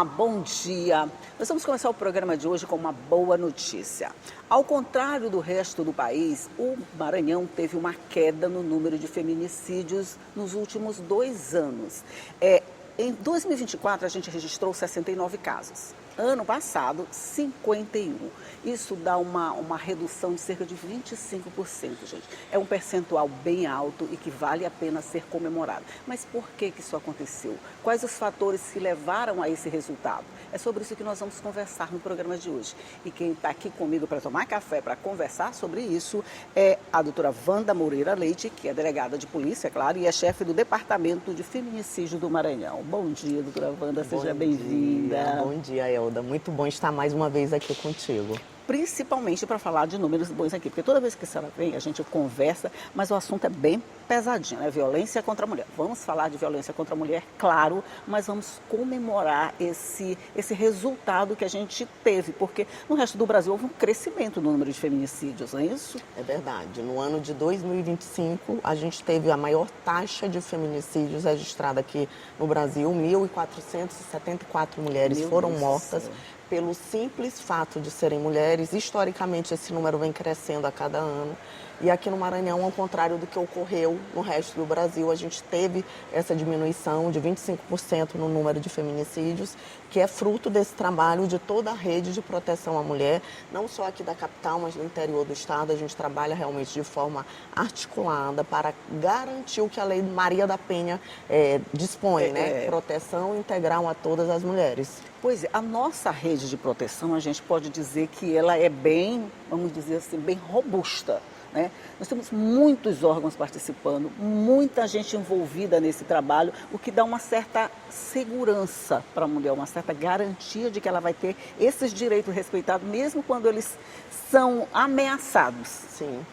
Olá, bom dia. Nós vamos começar o programa de hoje com uma boa notícia. Ao contrário do resto do país, o Maranhão teve uma queda no número de feminicídios nos últimos 2 anos. Em 2024, a gente registrou 69 casos. Ano passado, 51. Isso dá uma redução de cerca de 25%, gente. É um percentual bem alto e que vale a pena ser comemorado. Mas por que isso aconteceu? Quais os fatores que levaram a esse resultado? É sobre isso que nós vamos conversar no programa de hoje. E quem está aqui comigo para tomar café, para conversar sobre isso, é a doutora Wanda Moreira Leite, que é delegada de polícia, é claro, e é chefe do Departamento de Feminicídio do Maranhão. Bom dia, doutora Wanda, seja bem-vinda. Bom dia, Elda. Muito bom estar mais uma vez aqui contigo. Principalmente para falar de números bons aqui, porque toda vez que a senhora vem, a gente conversa, mas o assunto é bem pesadinho, né? Violência contra a mulher. Vamos falar de violência contra a mulher, claro, mas vamos comemorar esse resultado que a gente teve, porque no resto do Brasil houve um crescimento no número de feminicídios, não é isso? É verdade. No ano de 2025, a gente teve a maior taxa de feminicídios registrada aqui no Brasil. 1.474 mulheres foram mortas pelo simples fato de serem mulheres. Historicamente, esse número vem crescendo a cada ano. E aqui no Maranhão, ao contrário do que ocorreu no resto do Brasil, a gente teve essa diminuição de 25% no número de feminicídios, que é fruto desse trabalho de toda a rede de proteção à mulher, não só aqui da capital, mas no interior do estado. A gente trabalha realmente de forma articulada para garantir o que a Lei Maria da Penha dispõe, né? Proteção integral a todas as mulheres. Pois é, a nossa rede de proteção, a gente pode dizer que ela é bem, vamos dizer assim, bem robusta, né? Nós temos muitos órgãos participando, muita gente envolvida nesse trabalho, o que dá uma certa segurança para a mulher, uma certa garantia de que ela vai ter esses direitos respeitados, mesmo quando eles são ameaçados. Sim.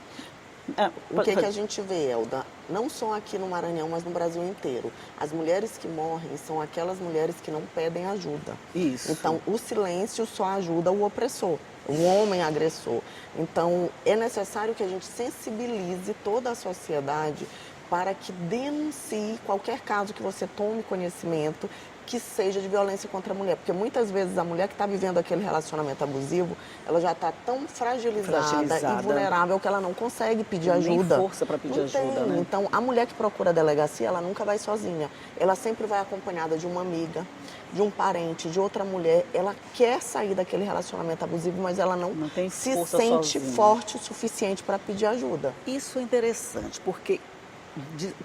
O que a gente vê, Elda? Não só aqui no Maranhão, mas no Brasil inteiro. As mulheres que morrem são aquelas mulheres que não pedem ajuda. Isso. Então, o silêncio só ajuda o opressor, o homem agressor. Então, é necessário que a gente sensibilize toda a sociedade para que denuncie qualquer caso que você tome conhecimento que seja de violência contra a mulher. Porque muitas vezes a mulher que está vivendo aquele relacionamento abusivo, ela já está tão fragilizada e vulnerável que ela não consegue pedir ajuda. Nem força para pedir ajuda, né? Então, a mulher que procura a delegacia, ela nunca vai sozinha. Ela sempre vai acompanhada de uma amiga, de um parente, de outra mulher. Ela quer sair daquele relacionamento abusivo, mas ela não se sente forte o suficiente para pedir ajuda. Isso é interessante, porque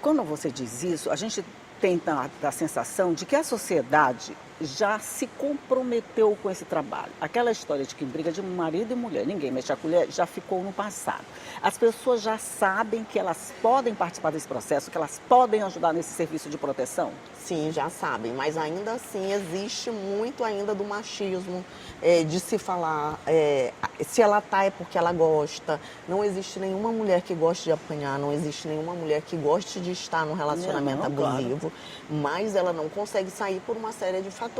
quando você diz isso, a gente tem a sensação de que a sociedade já se comprometeu com esse trabalho. Aquela história de que briga de marido e mulher, ninguém mexe a colher, já ficou no passado. As pessoas já sabem que elas podem participar desse processo, que elas podem ajudar nesse serviço de proteção? Sim, já sabem, mas ainda assim existe muito ainda do machismo, de se falar, se ela tá é porque ela gosta. Não existe nenhuma mulher que goste de apanhar, não existe nenhuma mulher que goste de estar num relacionamento abusivo, mas ela não consegue sair por uma série de fatores.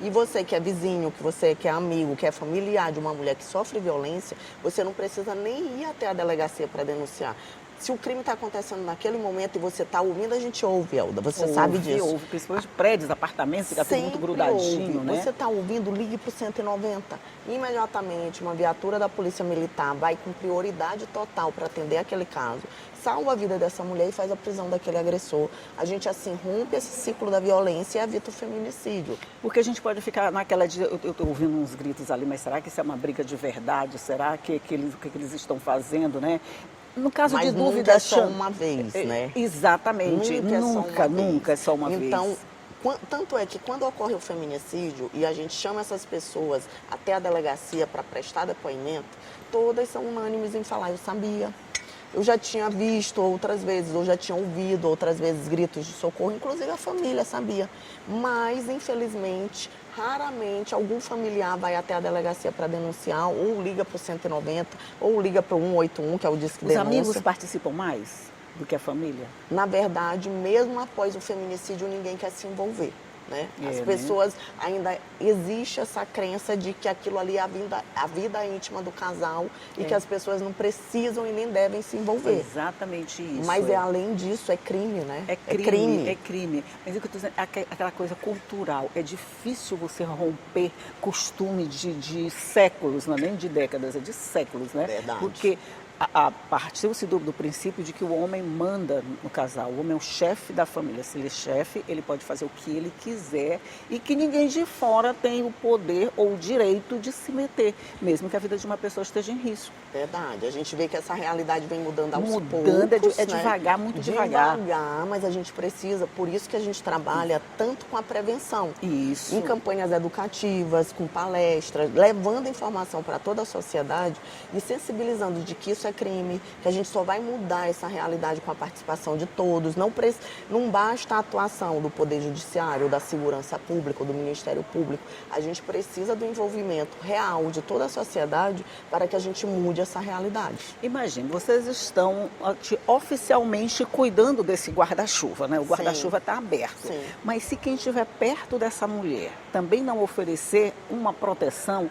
E você que é vizinho, que você que é amigo, que é familiar de uma mulher que sofre violência, você não precisa nem ir até a delegacia para denunciar. Se o crime está acontecendo naquele momento e você está ouvindo, a gente ouve, Elda. Você sabe disso. Ouve, principalmente prédios, apartamentos, fica tudo muito grudadinho, né? Você está ouvindo, ligue para o 190. Imediatamente, uma viatura da Polícia Militar vai com prioridade total para atender aquele caso, salva a vida dessa mulher e faz a prisão daquele agressor. A gente, assim, rompe esse ciclo da violência e evita o feminicídio. Porque a gente pode ficar naquela... Eu estou ouvindo uns gritos ali, mas será que isso é uma briga de verdade? Será que eles estão fazendo, né? No caso de dúvida, é só uma vez, né? Exatamente, nunca é só uma vez. Então, tanto é que quando ocorre o feminicídio e a gente chama essas pessoas até a delegacia para prestar depoimento, todas são unânimes em falar, eu sabia. Eu já tinha visto outras vezes, eu já tinha ouvido outras vezes gritos de socorro, inclusive a família sabia. Mas, infelizmente, raramente algum familiar vai até a delegacia para denunciar, ou liga para o 190, ou liga para o 181, que é o Disque Denúncia. Os amigos participam mais do que a família? Na verdade, mesmo após o feminicídio, ninguém quer se envolver. né? É, As né? pessoas, ainda existe essa crença de que aquilo ali é a vida íntima do casal e que as pessoas não precisam e nem devem se envolver. Exatamente isso. Mas além disso, é crime, né? É crime, é crime. Mas é o que eu tô dizendo, aquela coisa cultural. É difícil você romper costume de séculos, não é nem de décadas, é de séculos, né? Verdade. Porque partiu-se do princípio de que o homem manda no casal. O homem é o chefe da família. Se ele é chefe, ele pode fazer o que ele quiser e que ninguém de fora tem o poder ou o direito de se meter, mesmo que a vida de uma pessoa esteja em risco. Verdade. A gente vê que essa realidade vem mudando aos poucos. É né? devagar, muito devagar. Devagar, mas a gente precisa, por isso que a gente trabalha tanto com a prevenção. Isso. Em campanhas educativas, com palestras, levando informação para toda a sociedade e sensibilizando de que isso é crime, que a gente só vai mudar essa realidade com a participação de todos. Não basta a atuação do Poder Judiciário, da Segurança Pública, do Ministério Público. A gente precisa do envolvimento real de toda a sociedade para que a gente mude essa realidade. Imagine, vocês estão oficialmente cuidando desse guarda-chuva, né? O guarda-chuva está aberto. Sim. Mas se quem estiver perto dessa mulher também não oferecer uma proteção,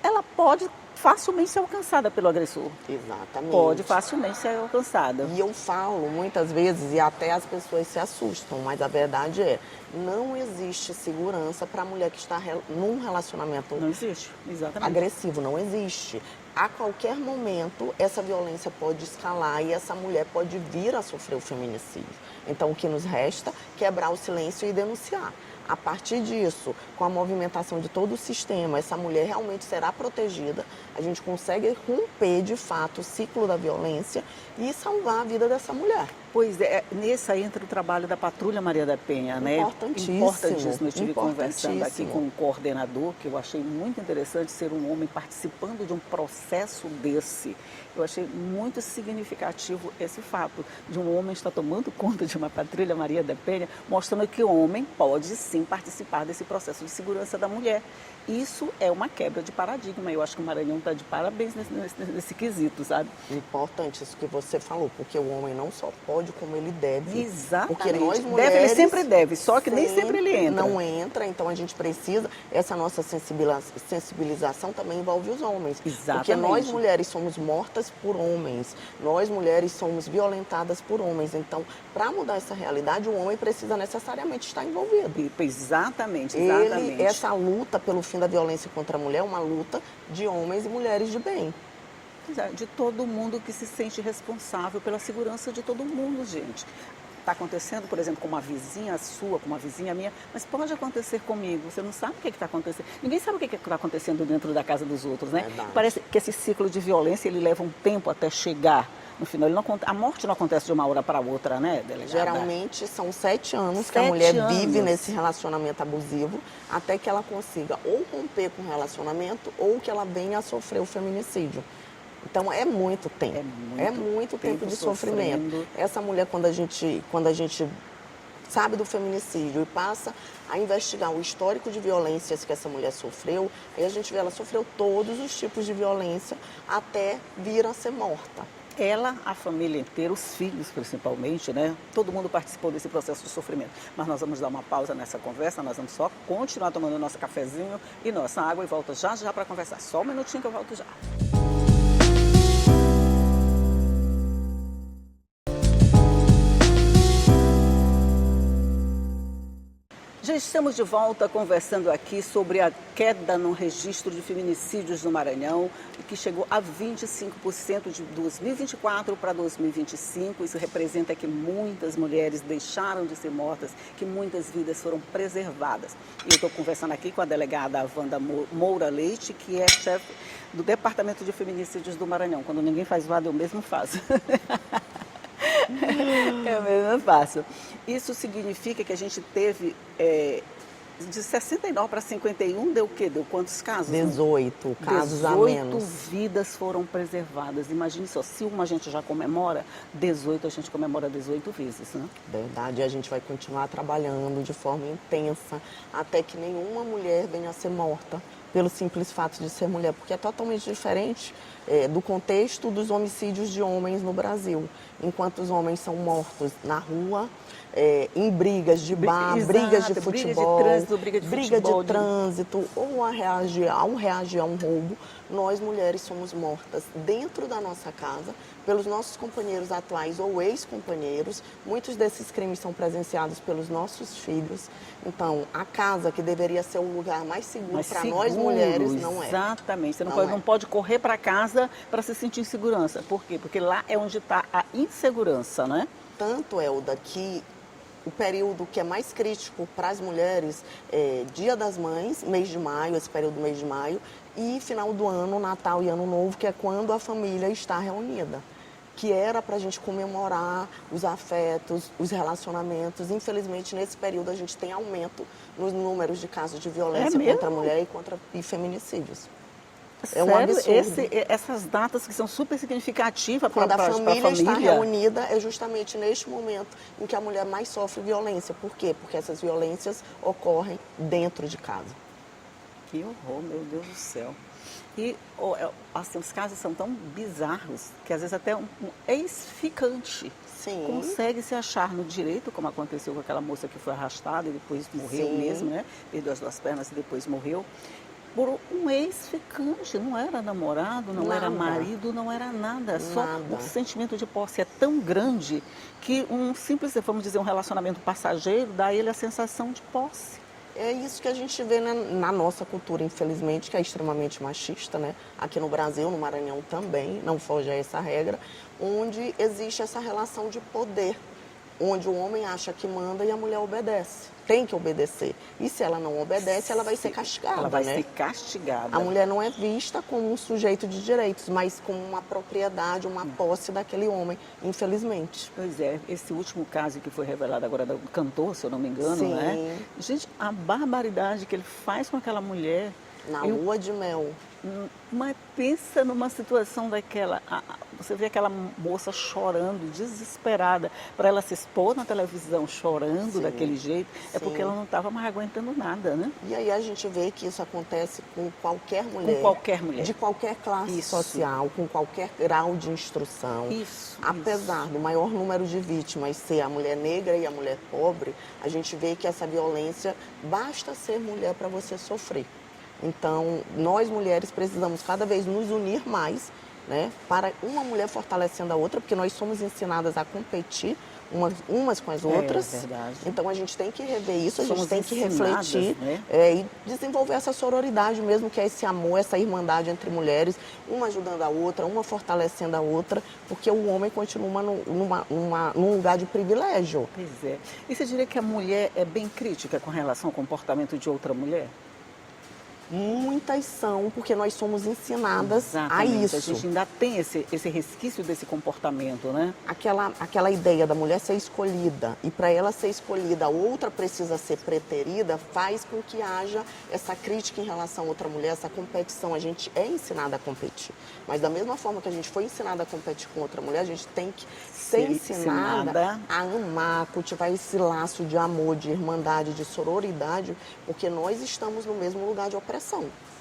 ela pode facilmente ser alcançada pelo agressor. Exatamente. Pode facilmente ser alcançada. E eu falo muitas vezes, e até as pessoas se assustam, mas a verdade é, não existe segurança para a mulher que está num relacionamento Não existe, exatamente. agressivo, não existe. A qualquer momento, essa violência pode escalar e essa mulher pode vir a sofrer o feminicídio. Então, o que nos resta é quebrar o silêncio e denunciar. A partir disso, com a movimentação de todo o sistema, essa mulher realmente será protegida, a gente consegue romper, de fato, o ciclo da violência e salvar a vida dessa mulher. Pois é, nessa entra o trabalho da Patrulha Maria da Penha, né? Importantíssimo. Importantíssimo. Eu estive conversando aqui com um coordenador, que eu achei muito interessante ser um homem participando de um processo desse. Eu achei muito significativo esse fato de um homem estar tomando conta de uma Patrulha Maria da Penha, mostrando que o homem pode sim participar desse processo de segurança da mulher. Isso é uma quebra de paradigma. Eu acho que o Maranhão está de parabéns nesse quesito, sabe? Importante isso que você falou, porque o homem não só pode, como ele deve. Exatamente. Porque nós mulheres... Ele sempre deve, só que nem sempre ele entra. Não entra, então a gente precisa... Essa nossa sensibilização também envolve os homens. Exatamente. Porque nós mulheres somos mortas por homens. Nós mulheres somos violentadas por homens. Então, para mudar essa realidade, o homem precisa necessariamente estar envolvido. Exatamente. Essa luta pelo fim da violência contra a mulher é uma luta de homens e mulheres de bem. De todo mundo que se sente responsável pela segurança de todo mundo, gente. Está acontecendo, por exemplo, com uma vizinha sua, com uma vizinha minha, mas pode acontecer comigo. Você não sabe o que está acontecendo. Ninguém sabe o que está acontecendo dentro da casa dos outros, né? Verdade. Parece que esse ciclo de violência, ele leva um tempo até chegar. No final, a morte não acontece de uma hora para outra, né, delegada? Geralmente são 7 anos que a mulher vive nesse relacionamento abusivo até que ela consiga ou romper com o relacionamento ou que ela venha a sofrer o feminicídio. Então é muito tempo. É muito tempo de sofrimento. Essa mulher, quando a gente sabe do feminicídio e passa a investigar o histórico de violências que essa mulher sofreu, aí a gente vê ela sofreu todos os tipos de violência até vir a ser morta. Ela, a família inteira, os filhos principalmente, né? Todo mundo participou desse processo de sofrimento. Mas nós vamos dar uma pausa nessa conversa, nós vamos só continuar tomando nosso cafezinho e nossa água e volta já para conversar. Só um minutinho que eu volto já. Já estamos de volta conversando aqui sobre a queda no registro de feminicídios no Maranhão, que chegou a 25% de 2024 para 2025. Isso representa que muitas mulheres deixaram de ser mortas, que muitas vidas foram preservadas. E eu estou conversando aqui com a delegada Wanda Moura Leite, que é chefe do Departamento de Feminicídios do Maranhão. Quando ninguém faz nada, eu mesmo faço. Eu mesmo faço. Isso significa que a gente teve de 69 para 51, deu o quê? Deu quantos casos? 18 casos a menos. 18 vidas foram preservadas. Imagine só, se uma a gente já comemora, 18 a gente comemora 18 vezes, né? Verdade, a gente vai continuar trabalhando de forma intensa até que nenhuma mulher venha a ser morta pelo simples fato de ser mulher, porque é totalmente diferente do contexto dos homicídios de homens no Brasil. Enquanto os homens são mortos na rua, em brigas de bar, Exato, brigas de futebol, briga de briga futebol, de trânsito, ou a reagir a um roubo, nós mulheres somos mortas dentro da nossa casa, pelos nossos companheiros atuais ou ex-companheiros. Muitos desses crimes são presenciados pelos nossos filhos. Então, a casa, que deveria ser o lugar mais seguro para nós mulheres, não é. Exatamente. Você não pode correr para casa para se sentir em segurança. Por quê? Porque lá é onde está a insegurança, né? Tanto, Elda, que o período que é mais crítico para as mulheres é Dia das Mães, mês de maio, esse período do mês de maio, e final do ano, Natal e Ano Novo, que é quando a família está reunida. Que era para a gente comemorar os afetos, os relacionamentos. Infelizmente, nesse período, a gente tem aumento nos números de casos de violência contra a mulher e feminicídios. É um absurdo. Essas datas que são super significativas para a família. Quando a família está reunida, é justamente neste momento em que a mulher mais sofre violência. Por quê? Porque essas violências ocorrem dentro de casa. Que horror, meu Deus do céu. E assim, os casos são tão bizarros que às vezes até um ex-ficante consegue se achar no direito, como aconteceu com aquela moça que foi arrastada e depois morreu mesmo, né? Perdeu as 2 pernas e depois morreu. Por um ex-ficante, não era namorado, não era marido, não era nada. Só o sentimento de posse é tão grande que um simples, vamos dizer, um relacionamento passageiro dá a ele a sensação de posse. É isso que a gente vê na nossa cultura, infelizmente, que é extremamente machista, né? Aqui no Brasil, no Maranhão também, não foge a essa regra, onde existe essa relação de poder, onde o homem acha que manda e a mulher obedece. Tem que obedecer. E se ela não obedece, ela vai ser castigada, Ela vai ser castigada. A mulher não é vista como um sujeito de direitos, mas como uma propriedade, uma posse daquele homem, infelizmente. Pois é, esse último caso que foi revelado agora do cantor, se eu não me engano, né? Gente, a barbaridade que ele faz com aquela mulher. Na lua de mel. Mas pensa numa situação daquela, você vê aquela moça chorando, desesperada, para ela se expor na televisão chorando daquele jeito, é porque ela não estava mais aguentando nada, né? E aí a gente vê que isso acontece com qualquer mulher. Com qualquer mulher. De qualquer classe social, com qualquer grau de instrução. Apesar do maior número de vítimas ser a mulher negra e a mulher pobre, a gente vê que essa violência basta ser mulher para você sofrer. Então, nós mulheres precisamos cada vez nos unir mais, né, para uma mulher fortalecendo a outra, porque nós somos ensinadas a competir umas com as outras. É verdade. Então, a gente tem que rever isso, Somos a gente tem que refletir, né? E desenvolver essa sororidade mesmo, que é esse amor, essa irmandade entre mulheres, uma ajudando a outra, uma fortalecendo a outra, porque o homem continua num lugar de privilégio. Pois é. E você diria que a mulher é bem crítica com relação ao comportamento de outra mulher? Muitas são, porque nós somos ensinadas a isso. A gente ainda tem esse resquício desse comportamento, né? Aquela ideia da mulher ser escolhida, e para ela ser escolhida, a outra precisa ser preterida, faz com que haja essa crítica em relação a outra mulher, essa competição. A gente é ensinada a competir, mas da mesma forma que a gente foi ensinada a competir com outra mulher, a gente tem que ser ensinada a amar, a cultivar esse laço de amor, de irmandade, de sororidade, porque nós estamos no mesmo lugar de opressão.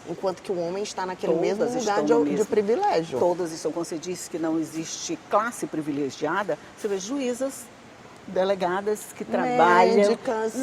Enquanto que o homem está naquele mesmo lugar de privilégio. Todas estão. Quando você disse que não existe classe privilegiada, você vê juízas, delegadas que trabalham... Médicas.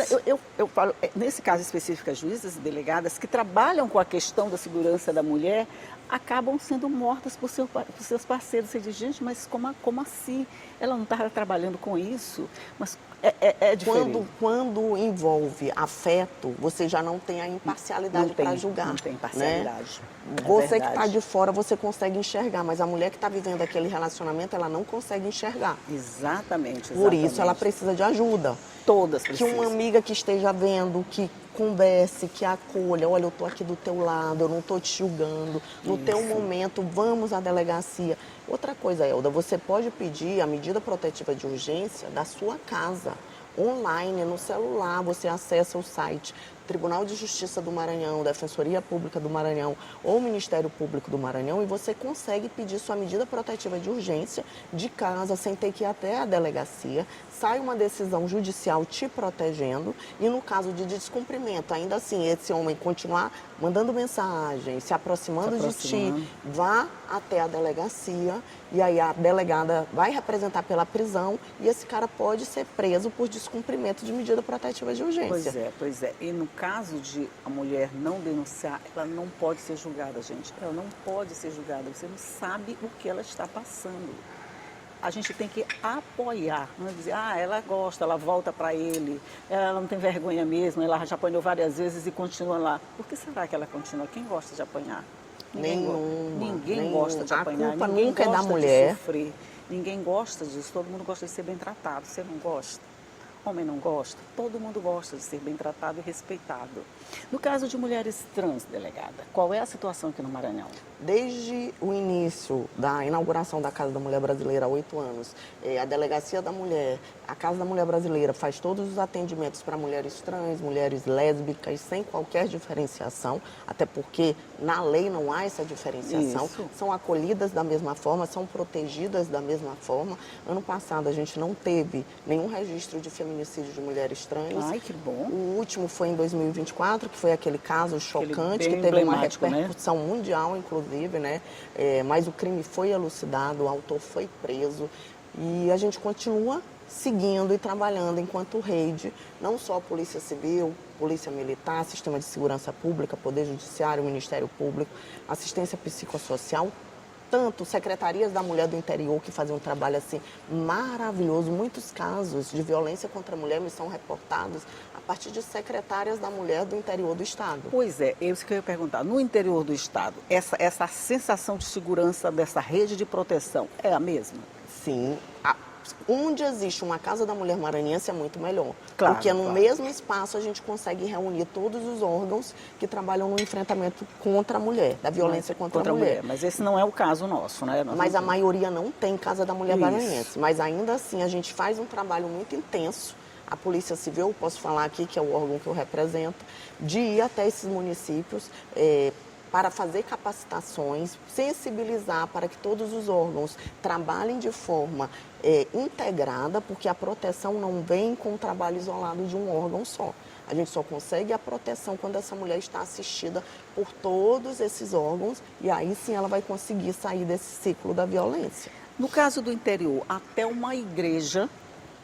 Eu falo, nesse caso específico, as juízas, delegadas, que trabalham com a questão da segurança da mulher, acabam sendo mortas por seus parceiros. Você diz, gente, mas como assim? Ela não estava trabalhando com isso? Mas é diferente. Quando envolve afeto, você já não tem a imparcialidade para julgar. Não tem imparcialidade. Né? Você que está de fora, você consegue enxergar, mas a mulher que está vivendo aquele relacionamento, ela não consegue enxergar. Exatamente. Por isso, ela precisa de ajuda. Todas precisam. Que uma amiga que esteja vendo, que converse, que acolha, olha, eu estou aqui do teu lado, eu não estou te julgando, no teu momento, vamos à delegacia. Outra coisa, Elda, você pode pedir a medida protetiva de urgência da sua casa, online, no celular, você acessa o site Tribunal de Justiça do Maranhão, Defensoria Pública do Maranhão ou Ministério Público do Maranhão, e você consegue pedir sua medida protetiva de urgência de casa, sem ter que ir até a delegacia. Sai uma decisão judicial te protegendo e, no caso de descumprimento, ainda assim, esse homem continuar mandando mensagem, se aproximando de ti, vá até a delegacia e aí a delegada vai representar pela prisão e esse cara pode ser preso por descumprimento de medida protetiva de urgência. Pois é. E no caso de a mulher não denunciar, ela não pode ser julgada, gente. Ela não pode ser julgada. Você não sabe o que ela está passando. A gente tem que apoiar, não é dizer, ela gosta, ela volta para ele, ela não tem vergonha mesmo, ela já apanhou várias vezes e continua lá. Por que será que ela continua? Quem gosta de apanhar? Ninguém gosta de apanhar, a culpa ninguém nunca gosta é da mulher. de sofrer, ninguém gosta disso, todo mundo gosta de ser bem tratado, você não gosta? Homem não gosta? Todo mundo gosta de ser bem tratado e respeitado. No caso de mulheres trans, delegada, qual é a situação aqui no Maranhão? Desde o início da inauguração da Casa da Mulher Brasileira há 8 anos, a Delegacia da Mulher, a Casa da Mulher Brasileira faz todos os atendimentos para mulheres trans, mulheres lésbicas, sem qualquer diferenciação, até porque na lei não há essa diferenciação. Isso. São acolhidas da mesma forma, são protegidas da mesma forma. Ano passado a gente não teve nenhum registro de feminicídio de mulheres trans. Ai, que bom. O último foi em 2024, que foi aquele caso chocante, que bem teve uma emblemático, repercussão mundial, inclusive, né? Mas o crime foi elucidado, o autor foi preso e a gente continua seguindo e trabalhando enquanto rede, não só Polícia Civil, Polícia Militar, Sistema de Segurança Pública, Poder Judiciário, Ministério Público, Assistência Psicossocial, tanto secretarias da mulher do interior que fazem um trabalho assim maravilhoso. Muitos casos de violência contra a mulher me são reportados a partir de secretárias da mulher do interior do estado. Pois é, isso que eu ia perguntar. No interior do estado, essa sensação de segurança dessa rede de proteção é a mesma? Sim. Onde existe uma Casa da Mulher maranhense é muito melhor. Claro, porque no mesmo espaço a gente consegue reunir todos os órgãos que trabalham no enfrentamento contra a mulher, da violência contra a mulher. Mas esse não é o caso nosso, né? Mas a maioria não tem Casa da Mulher maranhense. Mas ainda assim a gente faz um trabalho muito intenso. A Polícia Civil, eu posso falar aqui, que é o órgão que eu represento, de ir até esses municípios para fazer capacitações, sensibilizar para que todos os órgãos trabalhem de forma integrada, porque a proteção não vem com o trabalho isolado de um órgão só. A gente só consegue a proteção quando essa mulher está assistida por todos esses órgãos e aí sim ela vai conseguir sair desse ciclo da violência. No caso do interior, até uma igreja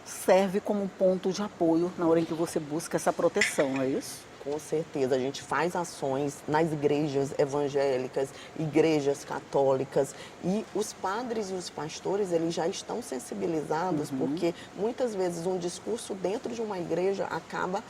serve como um ponto de apoio na hora em que você busca essa proteção, não é isso? Com certeza, a gente faz ações nas igrejas evangélicas, igrejas católicas e os padres e os pastores, eles já estão sensibilizados porque muitas vezes um discurso dentro de uma igreja acaba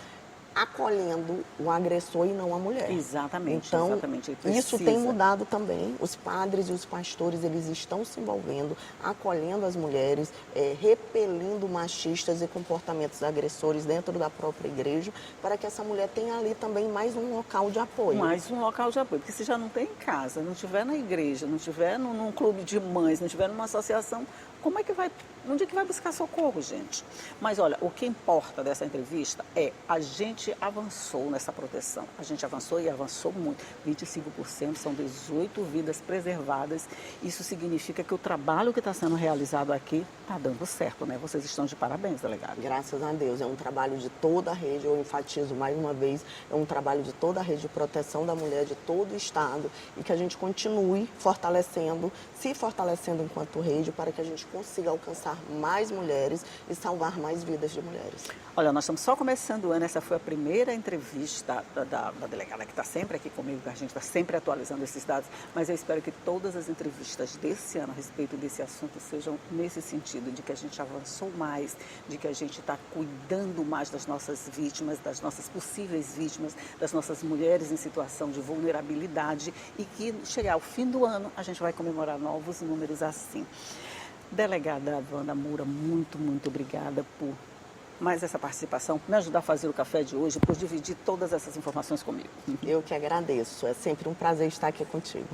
acolhendo o agressor e não a mulher. Exatamente, então, exatamente. Isso tem mudado também. Os padres e os pastores, eles estão se envolvendo, acolhendo as mulheres, repelindo machistas e comportamentos agressores dentro da própria igreja, para que essa mulher tenha ali também mais um local de apoio. Mais um local de apoio, porque se já não tem em casa, não estiver na igreja, não estiver num clube de mães, não estiver numa associação, como é que vai, onde é que vai buscar socorro, gente? Mas olha, o que importa dessa entrevista é a gente avançou nessa proteção. A gente avançou e avançou muito. 25% são 18 vidas preservadas. Isso significa que o trabalho que está sendo realizado aqui está dando certo, né? Vocês estão de parabéns, delegado. Graças a Deus. É um trabalho de toda a rede, eu enfatizo mais uma vez, é um trabalho de toda a rede de proteção da mulher, de todo o estado, e que a gente continue fortalecendo, se fortalecendo enquanto rede, para que a gente consiga alcançar mais mulheres e salvar mais vidas de mulheres. Olha, nós estamos só começando o ano, essa foi a primeira entrevista da delegada que está sempre aqui comigo, que a gente está sempre atualizando esses dados, mas eu espero que todas as entrevistas desse ano a respeito desse assunto sejam nesse sentido, de que a gente avançou mais, de que a gente está cuidando mais das nossas vítimas, das nossas possíveis vítimas, das nossas mulheres em situação de vulnerabilidade e que chegar ao fim do ano a gente vai comemorar novos números assim. Delegada Wanda Moura, muito, muito obrigada por mais essa participação, por me ajudar a fazer o café de hoje, por dividir todas essas informações comigo. Eu que agradeço, é sempre um prazer estar aqui contigo.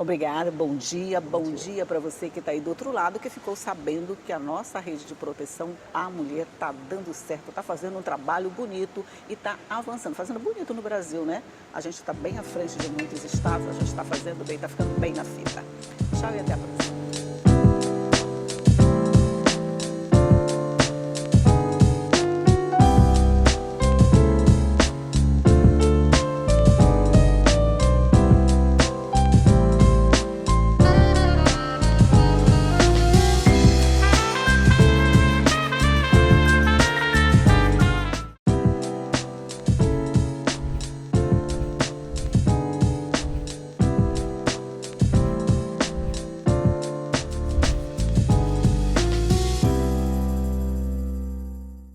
Obrigada, bom dia para você que está aí do outro lado, que ficou sabendo que a nossa rede de proteção à mulher está dando certo, está fazendo um trabalho bonito e está avançando, fazendo bonito no Brasil, né? A gente está bem à frente de muitos estados, a gente está fazendo bem, está ficando bem na fita. Tchau e até a próxima.